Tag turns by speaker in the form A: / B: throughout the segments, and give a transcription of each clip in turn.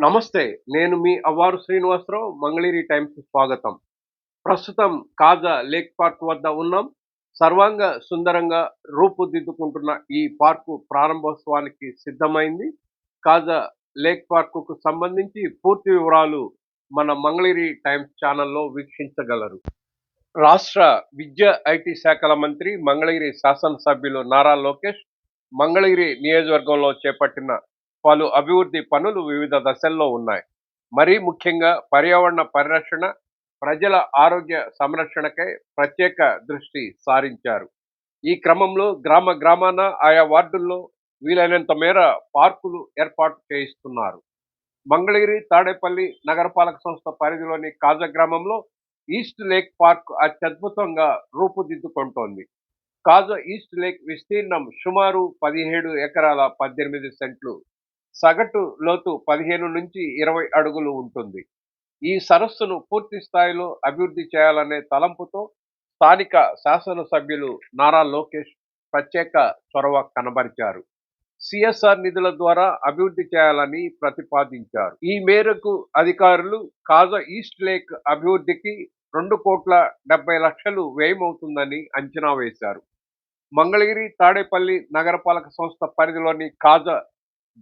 A: నమస్తే. నేను మీ అవ్వారు శ్రీనివాసరావు. మంగళగిరి టైమ్స్‌కి స్వాగతం. ప్రస్తుతం కాజా లేక్ పార్క్ వద్ద ఉన్నాం. సర్వాంగ సుందరంగా రూపుదిద్దుకుంటున్న ఈ పార్కు ప్రారంభోత్సవానికి సిద్ధమైంది. కాజా లేక్ పార్కుకు సంబంధించి పూర్తి వివరాలు మన మంగళగిరి టైమ్స్ ఛానల్‌లో వీక్షించగలరు. రాష్ట్ర విద్యా, ఐటీ శాఖల మంత్రి, మంగళగిరి శాసనసభ్యులు నారా లోకేష్ మంగళగిరి నియోజకవర్గంలో చేపట్టిన పలు అభివృద్ధి పనులు వివిధ దశల్లో ఉన్నాయి. మరీ ముఖ్యంగా పర్యావరణ పరిరక్షణ, ప్రజల ఆరోగ్య సంరక్షణకై ప్రత్యేక దృష్టి సారించారు. ఈ క్రమంలో గ్రామ గ్రామాన ఆయా వార్డుల్లో వీలైనంత మేర పార్కులు ఏర్పాటు చేయిస్తున్నారు. మంగళగిరి, తాడేపల్లి నగరపాలక సంస్థ పరిధిలోని కాజా గ్రామంలో ఈస్ట్ లేక్ పార్క్ అత్యద్భుతంగా రూపుదిద్దుకుంటోంది. కాజా ఈస్ట్ లేక్ విస్తీర్ణం సుమారు 17 ఎకరాల 18 సెంట్లు. సగటు లోతు 15 నుంచి 20 అడుగులు ఉంటుంది. ఈ సరస్సును పూర్తి స్థాయిలో అభివృద్ధి చేయాలనే తలంపుతో స్థానిక శాసనసభ్యులు నారా లోకేష్ ప్రత్యేక చొరవ కనబరిచారు. సిఎస్ఆర్ నిధుల ద్వారా అభివృద్ధి చేయాలని ప్రతిపాదించారు. ఈ మేరకు అధికారులు కాజా ఈస్ట్ లేక్ అభివృద్ధికి 2,70,00,000 వ్యయమవుతుందని అంచనా వేశారు. మంగళగిరి, తాడేపల్లి నగరపాలక సంస్థ పరిధిలోని కాజా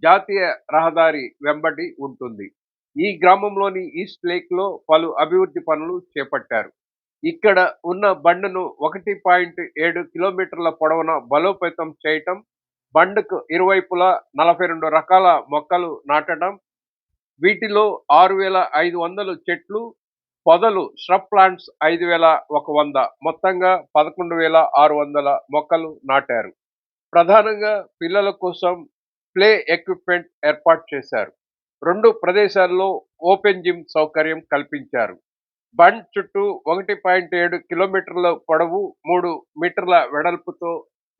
A: జాతీయ రహదారి వెంబడి ఉంటుంది. ఈ గ్రామంలోని ఈస్ట్ లేక్ లో పలు అభివృద్ధి పనులు చేపట్టారు. ఇక్కడ ఉన్న బండను 1.7 కిలోమీటర్ల పొడవున బలోపేతం చేయటం, బండకు ఇరువైపులా 42 రకాల మొక్కలు నాటడం, వీటిలో 6,500 చెట్లు, పొదలు ష్రబ్ ప్లాంట్స్ 5,100, మొత్తంగా 11,600 మొక్కలు నాటారు. ప్రధానంగా పిల్లల కోసం ప్లే ఎక్విప్మెంట్ ఏర్పాటు చేశారు. 2 ప్రదేశాల్లో ఓపెన్ జిమ్ సౌకర్యం కల్పించారు. బండ్ చుట్టూ 1.7 కిలోమీటర్ల పొడవు, 3 మీటర్ల వెడల్పుతో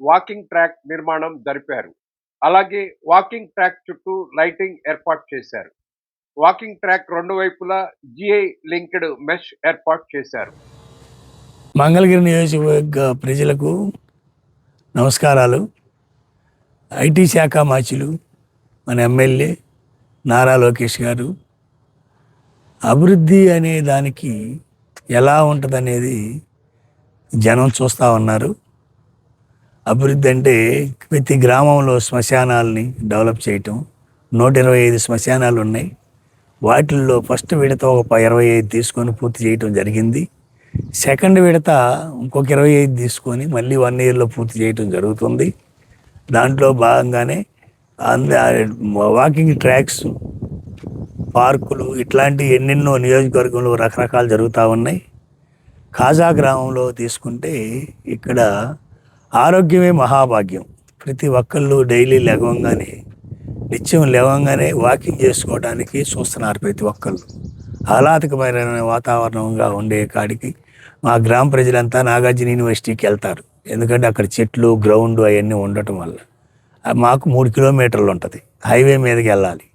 A: వాకింగ్ ట్రాక్ నిర్మాణం జరిపారు. అలాగే వాకింగ్ ట్రాక్ చుట్టూ లైటింగ్ ఏర్పాటు చేశారు. వాకింగ్ ట్రాక్ 2 వైపులా జిఐ లింక్డ్ మెష్ ఏర్పాటు చేశారు.
B: మంగళగిరి నియోజకవర్గ ప్రజలకు నమస్కారాలు. ఐటీ శాఖ మాచులు మన ఎమ్మెల్యే నారా లోకేష్ గారు అభివృద్ధి అనే దానికి ఎలా ఉంటుందనేది జనం చూస్తూ ఉన్నారు. అభివృద్ధి అంటే ప్రతి గ్రామంలో శ్మశానాలని డెవలప్ చేయటం. 125 శ్మశానాలు ఉన్నాయి. వాటిల్లో ఫస్ట్ విడత ఒక 25 తీసుకొని పూర్తి చేయటం జరిగింది. సెకండ్ విడత ఇంకొక 25 తీసుకొని మళ్ళీ 1 ఇయర్లో పూర్తి చేయటం జరుగుతుంది. దాంట్లో భాగంగానే వాకింగ్ ట్రాక్స్, పార్కులు ఇట్లాంటి ఎన్నెన్నో నియోజకవర్గంలో రకరకాలు జరుగుతూ ఉన్నాయి. కాజా గ్రామంలో తీసుకుంటే ఇక్కడ ఆరోగ్యమే మహాభాగ్యం. ప్రతి ఒక్కళ్ళు డైలీ నిత్యం లేవంగానే వాకింగ్ చేసుకోవడానికి చూస్తున్నారు. ప్రతి ఒక్కళ్ళు ఆహ్లాదకరమైన వాతావరణంగా ఉండే కాడికి మా గ్రామ ప్రజలంతా నాగార్జున యూనివర్సిటీకి వెళ్తారు. ఎందుకంటే అక్కడ చెట్లు, గ్రౌండ్ అవన్నీ ఉండటం వల్ల. మాకు 3 కిలోమీటర్లు ఉంటుంది, హైవే మీదకి వెళ్ళాలి.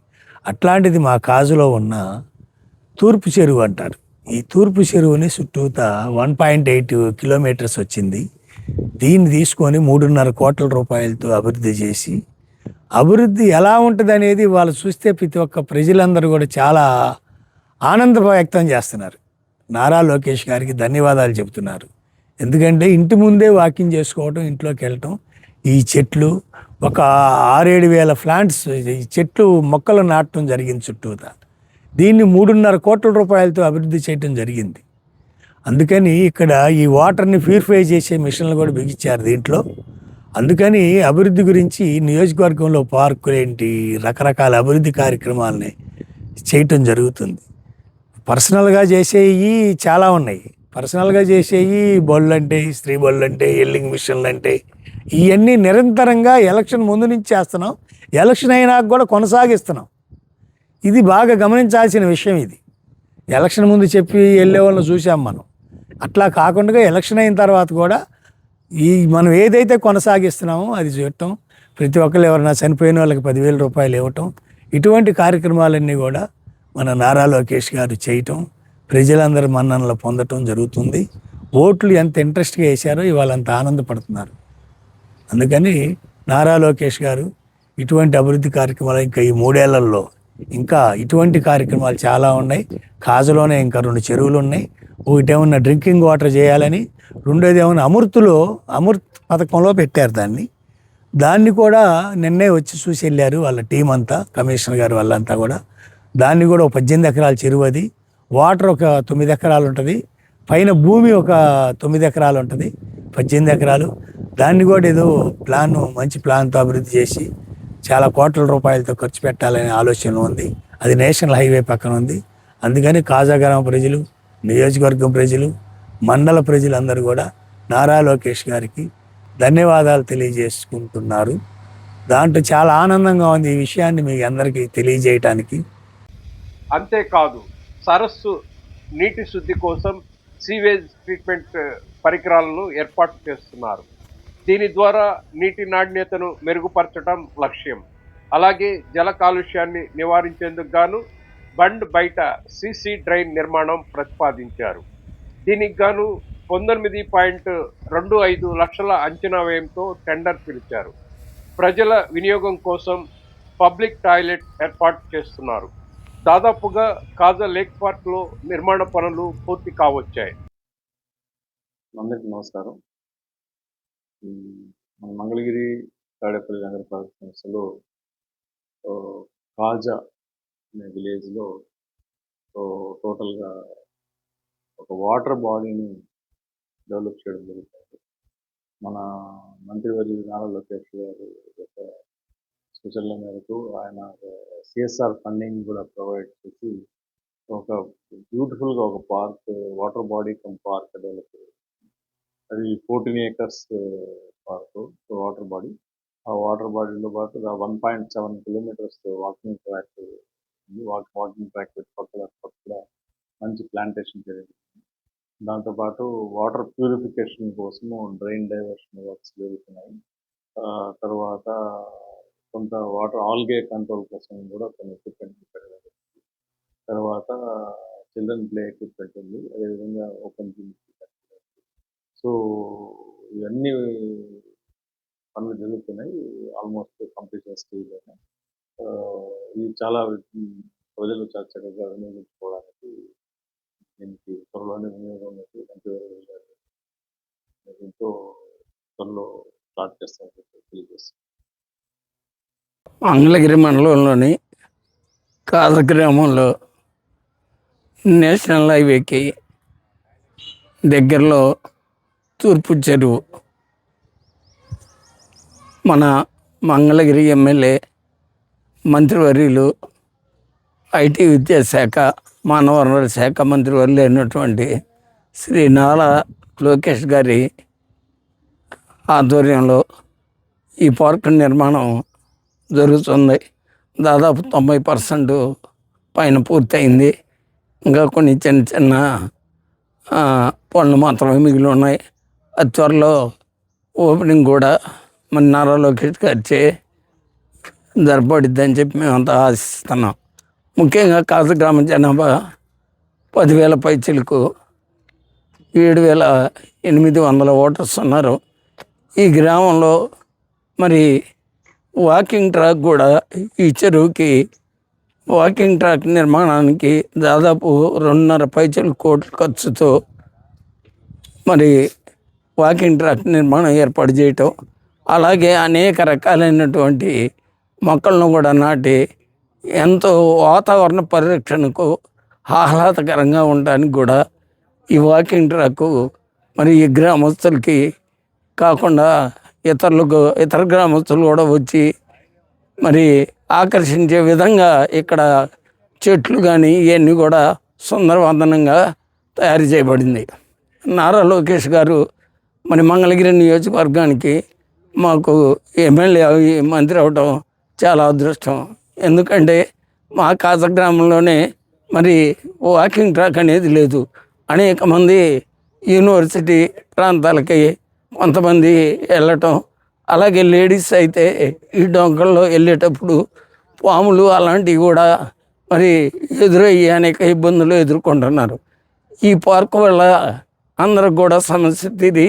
B: అట్లాంటిది మా కాజులో ఉన్న తూర్పు చెరువు అంటారు. ఈ తూర్పు చెరువుని చుట్టూతా 1.8 కిలోమీటర్స్ వచ్చింది. దీన్ని తీసుకొని 3.5 కోట్ల రూపాయలతో అభివృద్ధి చేసి, అభివృద్ధి ఎలా ఉంటుంది అనేది వాళ్ళు చూస్తే ప్రతి ఒక్క ప్రజలందరూ కూడా చాలా ఆనందం వ్యక్తం చేస్తున్నారు. నారా లోకేష్ గారికి ధన్యవాదాలు చెబుతున్నారు. ఎందుకంటే ఇంటి ముందే వాకింగ్ చేసుకోవటం, ఇంట్లోకి వెళ్ళటం, ఈ చెట్లు ఒక 6-7 వేల ప్లాంట్స్, ఈ చెట్లు మొక్కలు నాటడం జరిగింది చుట్టూతా. దీన్ని 3.5 కోట్ల రూపాయలతో అభివృద్ధి చేయటం జరిగింది. అందుకని ఇక్కడ ఈ వాటర్ని ప్యూరిఫై చేసే మిషన్లు కూడా బిగించారు దీంట్లో. అందుకని అభివృద్ధి గురించి నియోజకవర్గంలో పార్కులు ఏంటి, రకరకాల అభివృద్ధి కార్యక్రమాలని చేయటం జరుగుతుంది. పర్సనల్గా చేసేవి చాలా ఉన్నాయి. పర్సనల్గా చేసేవి బళ్ళు అంటే, స్త్రీ బళ్ళు అంటే, ఎల్లింగ్ మిషన్లు అంటే, ఇవన్నీ నిరంతరంగా ఎలక్షన్ ముందు నుంచి చేస్తున్నాం. ఎలక్షన్ అయినాక కూడా కొనసాగిస్తున్నాం. ఇది బాగా గమనించాల్సిన విషయం. ఇది ఎలక్షన్ ముందు చెప్పి వెళ్ళే వాళ్ళని చూసాం మనం. అట్లా కాకుండా ఎలక్షన్ అయిన తర్వాత కూడా మనం ఏదైతే కొనసాగిస్తున్నామో అది చూడటం, ప్రతి ఒక్కరు ఎవరైనా చనిపోయిన వాళ్ళకి 10,000 రూపాయలు ఇవ్వటం, ఇటువంటి కార్యక్రమాలన్నీ కూడా మన నారా లోకేష్ గారు చేయటం, ప్రజలందరూ మన్ననలు పొందటం జరుగుతుంది. ఓట్లు ఎంత ఇంట్రెస్ట్గా వేశారో ఇవాళ అంత ఆనందపడుతున్నారు. అందుకని నారా లోకేష్ గారు ఇటువంటి అభివృద్ధి కార్యక్రమాలు ఇంకా ఈ 3 ఏళ్లలో ఇంకా ఇటువంటి కార్యక్రమాలు చాలా ఉన్నాయి. కాజలోనే ఇంకా 2 చెరువులు ఉన్నాయి. ఒకటేమన్నా డ్రింకింగ్ వాటర్ చేయాలని, రెండోది ఏమన్నా అమృత్ పథకంలో పెట్టారు దాన్ని కూడా నిన్నే వచ్చి చూసి వెళ్ళారు వాళ్ళ టీం అంతా, కమిషనర్ గారు వాళ్ళంతా కూడా. దాన్ని కూడా ఒక 18 ఎకరాల చెరువు, అది వాటర్ ఒక 9 ఎకరాలు ఉంటుంది, పైన భూమి ఒక 9 ఎకరాలు ఉంటుంది, 18 ఎకరాలు. దాన్ని కూడా ఏదో మంచి ప్లాన్తో అభివృద్ధి చేసి చాలా కోట్ల రూపాయలతో ఖర్చు పెట్టాలనే ఆలోచన ఉంది. అది నేషనల్ హైవే పక్కన ఉంది. అందుకని కాజా గ్రామ ప్రజలు, నియోజకవర్గం ప్రజలు, మండల ప్రజలందరూ కూడా నారా లోకేష్ గారికి ధన్యవాదాలు తెలియజేసుకుంటున్నారు. దాంట్లో చాలా ఆనందంగా ఉంది ఈ విషయాన్ని మీ అందరికీ తెలియజేయటానికి.
A: అంతేకాదు, సరస్సు నీటి శుద్ధి కోసం సీవేజ్ ట్రీట్మెంట్ పరికరాలను ఏర్పాటు చేస్తున్నారు. దీని ద్వారా నీటి నాణ్యతను మెరుగుపరచడం లక్ష్యం. అలాగే జల కాలుష్యాన్ని నివారించేందుకు గాను బండ్ బయట సీసీ డ్రైన్ నిర్మాణం ప్రతిపాదించారు. దీనికి గాను 19.25 లక్షల అంచనా వ్యయంతో టెండర్ పిలిచారు. ప్రజల వినియోగం కోసం పబ్లిక్ టాయిలెట్ ఏర్పాటు చేస్తున్నారు. దాదాపుగా కాజా లేక్ పార్క్లో నిర్మాణ పనులు పూర్తి కావచ్చాయి.
C: అందరికీ నమస్కారం. మన మంగళగిరి తాడేపల్లి నగరపాలక సంస్థలో కాజా అనే విలేజ్లో టోటల్గా ఒక వాటర్ బాడీని డెవలప్ చేయడం జరుగుతుంది. మన మంత్రివర్యులు నారా లోకేష్ గారు యొక్క సూచనల మేరకు ఆయన సిఎస్ఆర్ ఫండింగ్ కూడా ప్రొవైడ్ చేసి ఒక బ్యూటిఫుల్గా ఒక park, water body come park develop చేయాలి. అది 14 acres పార్క్, వాటర్ బాడీ. ఆ వాటర్ బాడీలో పాటు 1.7 kilometers వాకింగ్ ట్రాక్ ఉంది. వాకింగ్ ట్రాక్ పక్కన మంచి ప్లాంటేషన్ జరిగింది. దాంతోపాటు వాటర్ ప్యూరిఫికేషన్ కోసము డ్రైన్ డైవర్షన్ వర్క్స్ జరుగుతున్నాయి. తర్వాత కొంత వాటర్ ఆల్గే కంట్రోల్ కోసం కూడా కొన్ని ఎక్విప్మెంట్ పెట్టడం. తర్వాత చిల్డ్రన్ ప్లే ఎక్విప్మెంట్ ఉంది, అదేవిధంగా ఓపెన్ జిమ్. సో ఇవన్నీ పనులు జరుగుతున్నాయి, ఆల్మోస్ట్ కంప్లీషన్ స్టేజ్లోనే. ఇది చాలా ప్రజలు చాలా చక్కగా వినియోగించుకోవడానికి దీనికి త్వరలోనే వినియోగంలోకి ఎంతో త్వరలో స్టార్ట్ చేస్తామని తెలియజేస్తాం.
D: మంగళగిరి మండలంలోని కాజ గ్రామంలో నేషనల్ హైవేకి దగ్గరలో తూర్పు చెరువు మన మంగళగిరి ఎమ్మెల్యే మంత్రివర్యులు ఐటీ విద్యాశాఖ మానవ వనరుల శాఖ మంత్రివర్యులు అయినటువంటి శ్రీ నారా లోకేష్ గారి ఆధ్వర్యంలో ఈ పార్క్ నిర్మాణం జరుగుతుంది. దాదాపు 90% పైన పూర్తయింది. ఇంకా కొన్ని చిన్న చిన్న పనులు మాత్రమే మిగిలి ఉన్నాయి. అతి త్వరలో ఓపెనింగ్ కూడా మన నారా లోకేష్ గారిచే జరపబడిద్దని చెప్పి మేమంతా ఆశిస్తున్నాం. ముఖ్యంగా కాజా గ్రామ జనాభా 10,000 పైచిలకు 7,800 ఓటర్స్ ఉన్నారు. ఈ గ్రామంలో మరి వాకింగ్ ట్రాక్ కూడా, ఈ చెరువుకి వాకింగ్ ట్రాక్ నిర్మాణానికి దాదాపు 2.5 కోట్ల ఖర్చుతో మరి వాకింగ్ ట్రాక్ నిర్మాణం ఏర్పాటు చేయటం, అలాగే అనేక రకాలైనటువంటి మొక్కలను కూడా నాటి ఎంతో వాతావరణ పరిరక్షణకు ఆహ్లాదకరంగా ఉండడానికి కూడా ఈ వాకింగ్ ట్రాక్ మరి ఈ గ్రామస్తులకి కాకుండా ఇతర గ్రామస్తులు కూడా వచ్చి మరి ఆకర్షించే విధంగా ఇక్కడ చెట్లు కానీ ఇవన్నీ కూడా సుందరవందనంగా తయారు చేయబడింది. నారా లోకేష్ గారు మరి మంగళగిరి నియోజకవర్గానికి మాకు ఎమ్మెల్యే మంత్రి అవడం చాలా అదృష్టం. ఎందుకంటే మా కాజా గ్రామంలోనే మరి వాకింగ్ ట్రాక్ అనేది లేదు. అనేక మంది యూనివర్సిటీ ప్రాంతాలకి కొంతమంది వెళ్ళటం, అలాగే లేడీస్ అయితే ఈ డొంకల్లో వెళ్ళేటప్పుడు పాములు అలాంటివి కూడా మరి ఎదురయ్యి అనేక ఇబ్బందులు ఎదుర్కొంటున్నారు. ఈ పార్క్ వల్ల అందరికి కూడా సమస్య తీరి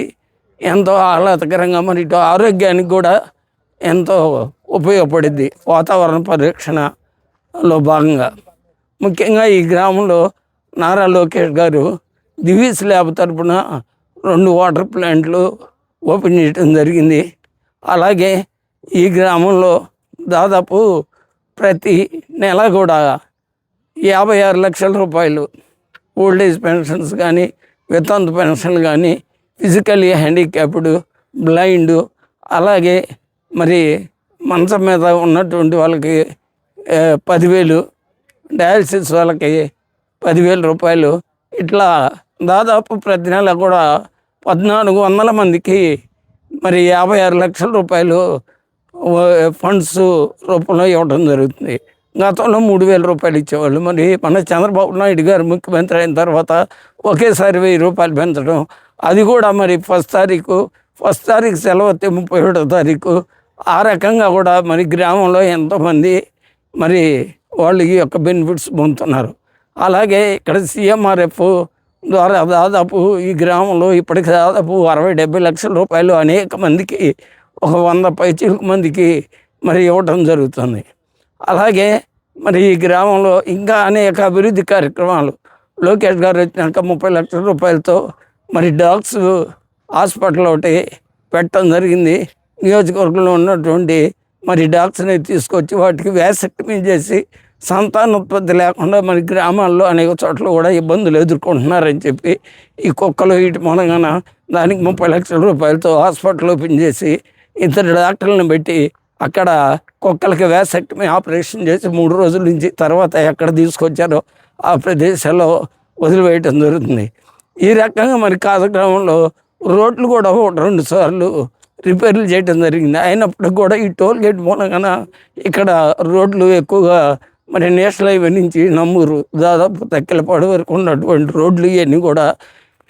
D: ఎంతో ఆహ్లాదకరంగా మరి ఇటు ఆరోగ్యానికి కూడా ఎంతో ఉపయోగపడింది. వాతావరణ పరిరక్షణ లో భాగంగా ముఖ్యంగా ఈ గ్రామంలో నారా లోకేష్ గారు దివీస్ ల్యాబ్ తరపున 2 వాటర్ ప్లాంట్లు ఓపెన్ చేయడం జరిగింది. అలాగే ఈ గ్రామంలో దాదాపు ప్రతి నెల కూడా 56 లక్షల రూపాయలు ఓల్డ్ ఏజ్ పెన్షన్స్ కానీ, వితంతు పెన్షన్లు కానీ, ఫిజికల్లీ హ్యాండిక్యాప్డ్, బ్లైండ్, అలాగే మరి మంచం మీద ఉన్నటువంటి వాళ్ళకి 10,000, డయాలసిస్ వాళ్ళకి 10,000 రూపాయలు, ఇట్లా దాదాపు ప్రతి నెల కూడా 1,400 మందికి మరి 56 లక్షల రూపాయలు ఫండ్స్ రూపంలో ఇవ్వడం జరుగుతుంది. గతంలో 3,000 రూపాయలు ఇచ్చేవాళ్ళు. మరి మన చంద్రబాబు నాయుడు గారు ముఖ్యమంత్రి అయిన తర్వాత ఒకేసారి 1,000 రూపాయలు పెంచడం, అది కూడా మరి ఫస్ట్ తారీఖు సెలవు వస్తే 31వ తారీఖు, ఆ రకంగా కూడా మరి గ్రామంలో ఎంతోమంది మరి వాళ్ళు ఈ యొక్క బెనిఫిట్స్ పొందుతున్నారు. అలాగే ఇక్కడ CMRF ద్వారా దాదాపు ఈ గ్రామంలో ఇప్పటికి దాదాపు 60-70 లక్షల రూపాయలు అనేక మందికి, ఒక 100 పైచిలకు మందికి మరి ఇవ్వడం జరుగుతుంది. అలాగే మరి ఈ గ్రామంలో ఇంకా అనేక అభివృద్ధి కార్యక్రమాలు లోకేష్ గారు వచ్చినాక 30 లక్షల రూపాయలతో మరి డాగ్స్ హాస్పిటల్ ఒకటి పెట్టడం జరిగింది. నియోజకవర్గంలో ఉన్నటువంటి మరి డాగ్స్ని తీసుకొచ్చి వాటికి వ్యాసెక్టమీ చేసి సంతానోత్పత్తి లేకుండా మరి గ్రామాల్లో అనేక చోట్ల కూడా ఇబ్బందులు ఎదుర్కొంటున్నారని చెప్పి ఈ కుక్కలు వీటి మూలంగాన దానికి 30 లక్షల రూపాయలతో హాస్పిటల్ ఓపెన్ చేసి 2 డాక్టర్లను పెట్టి అక్కడ కుక్కలకి వ్యాసెక్టమీ ఆపరేషన్ చేసి 3 రోజుల నుంచి తర్వాత ఎక్కడ తీసుకొచ్చారో ఆ ప్రదేశాల్లో వదిలివేయటం జరుగుతుంది. ఈ రకంగా మరి కాజగ్రామంలో రోడ్లు కూడా 1-2 సార్లు రిపేర్లు చేయడం జరిగింది. అయినప్పటికి కూడా ఈ టోల్ గేట్ మూలంగాన ఇక్కడ రోడ్లు ఎక్కువగా మరి నేషనల్ హైవే నుంచి నమ్మూరు దాదాపు తక్కెలపాడు వరకు ఉన్నటువంటి రోడ్లు ఇవన్నీ కూడా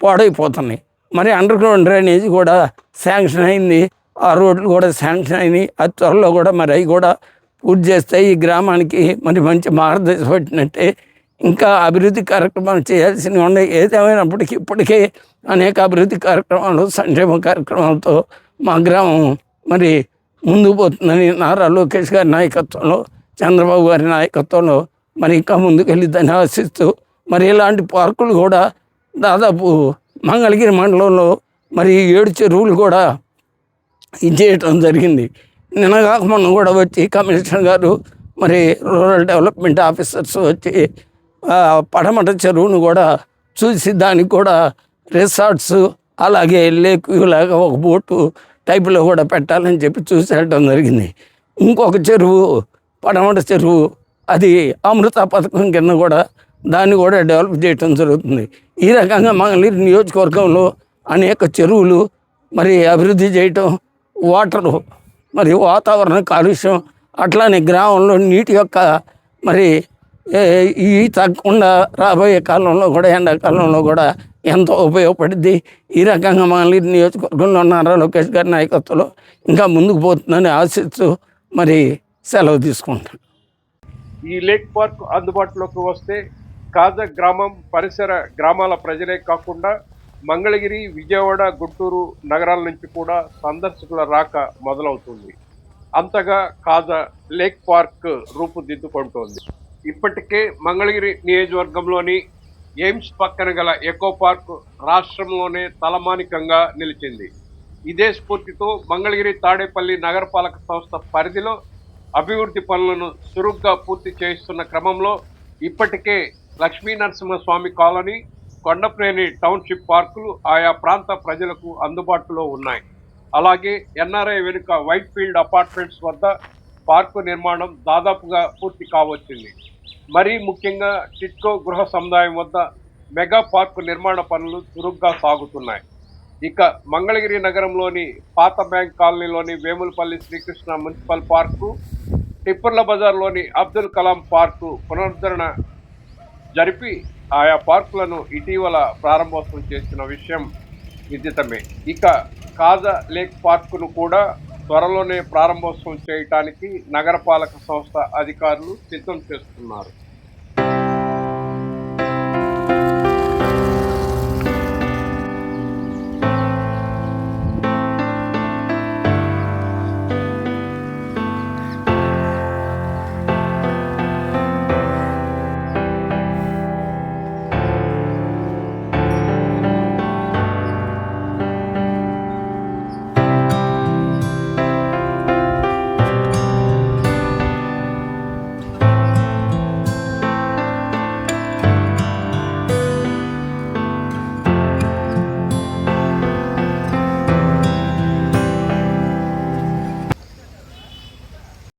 D: పాడైపోతున్నాయి. మరి అండర్ గ్రౌండ్ డ్రైనేజ్ కూడా శాంక్షన్ అయింది. ఆ రోడ్లు కూడా శాంక్షన్ అయినాయి. అది త్వరలో కూడా మరి అవి కూడా పూర్తి చేస్తే ఈ గ్రామానికి మరి మంచి మార్గదర్శనం పట్టినట్టే. ఇంకా అభివృద్ధి కార్యక్రమాలు చేయాల్సినవి ఉన్నాయి. ఏదేమైనప్పటికీ ఇప్పటికే అనేక అభివృద్ధి కార్యక్రమాలు, సంక్షేమ కార్యక్రమాలతో మా గ్రామం మరి ముందుకు పోతుందని నారా లోకేష్ గారి నాయకత్వంలో, చంద్రబాబు గారి నాయకత్వంలో మరి ఇంకా ముందుకు వెళ్ళిద్దని ఆశిస్తూ మరి ఇలాంటి పార్కులు కూడా దాదాపు మంగళగిరి మండలంలో మరి 7 చెరువులు కూడా ఇచ్చేయటం జరిగింది. నిన్నగాక మొన్న కూడా వచ్చి కమిషనర్ గారు మరి రూరల్ డెవలప్మెంట్ ఆఫీసర్స్ వచ్చి పడమట చెరువును కూడా చూసి దానికి కూడా రిసార్ట్స్, అలాగే లేక్ లాగా ఒక బోటు టైపులో కూడా పెట్టాలని చెప్పి చూసి వెళ్ళడం జరిగింది. ఇంకొక చెరువు పడమట చెరువు, అది అమృత పథకం కింద కూడా దాన్ని కూడా డెవలప్ చేయటం జరుగుతుంది. ఈ రకంగా మంగళగిరి నియోజకవర్గంలో అనేక చెరువులు మరి అభివృద్ధి చేయటం, వాటరు మరి వాతావరణ కాలుష్యం, అట్లానే గ్రామంలో నీటి యొక్క మరి ఈ తగ్గకుండా రాబోయే కాలంలో కూడా, ఎండాకాలంలో కూడా ఎంతో ఉపయోగపడుద్ది. ఈ రకంగా మంగళగిరి నియోజకవర్గంలో నారా లోకేష్ గారి నాయకత్వంలో ఇంకా ముందుకు పోతుందని ఆశిస్తూ మరి సెలవు తీసుకుంటాను.
A: ఈ లేక్ పార్క్ అందుబాటులోకి వస్తే కాజా గ్రామం, పరిసర గ్రామాల ప్రజలే కాకుండా మంగళగిరి, విజయవాడ, గుంటూరు నగరాల నుంచి కూడా సందర్శకుల రాక మొదలవుతుంది. అంతగా కాజా లేక్ పార్క్ రూపుదిద్దుకుంటోంది. ఇప్పటికే మంగళగిరి నియోజకవర్గంలోని ఎయిమ్స్ పక్కన గల ఎకో పార్క్ రాష్ట్రంలోనే తలమానికంగా నిలిచింది. ఇదే స్ఫూర్తితో మంగళగిరి తాడేపల్లి నగరపాలక సంస్థ పరిధిలో అభివృద్ధి పనులను చురుగ్గా పూర్తి చేయిస్తున్న క్రమంలో ఇప్పటికే లక్ష్మీ నరసింహస్వామి కాలనీ, కొండప్రేని టౌన్షిప్ పార్కులు ఆయా ప్రాంత ప్రజలకు అందుబాటులో ఉన్నాయి. అలాగే ఎన్ఆర్ఐ వెనుక వైట్ ఫీల్డ్ అపార్ట్మెంట్స్ వద్ద పార్కు నిర్మాణం దాదాపుగా పూర్తి కావచ్చింది. మరీ ముఖ్యంగా టిట్కో గృహ సముదాయం వద్ద మెగా పార్కు నిర్మాణ పనులు చురుగ్గా సాగుతున్నాయి. ఇక మంగళగిరి నగరంలోని పాత బ్యాంక్ కాలనీలోని వేములపల్లి శ్రీకృష్ణ మున్సిపల్ పార్కు, టిప్పర్ల బజార్లోని అబ్దుల్ కలాం పార్కు పునరుద్ధరణ జరిపి ఆయా పార్కులను ఇటీవల ప్రారంభోత్సవం చేసిన విషయం విదితమే. ఇక కాజా లేక్ పార్కును కూడా త్వరలోనే ప్రారంభోత్సవం చేయటానికి నగరపాలక సంస్థ అధికారులు సిద్ధం చేస్తున్నారు.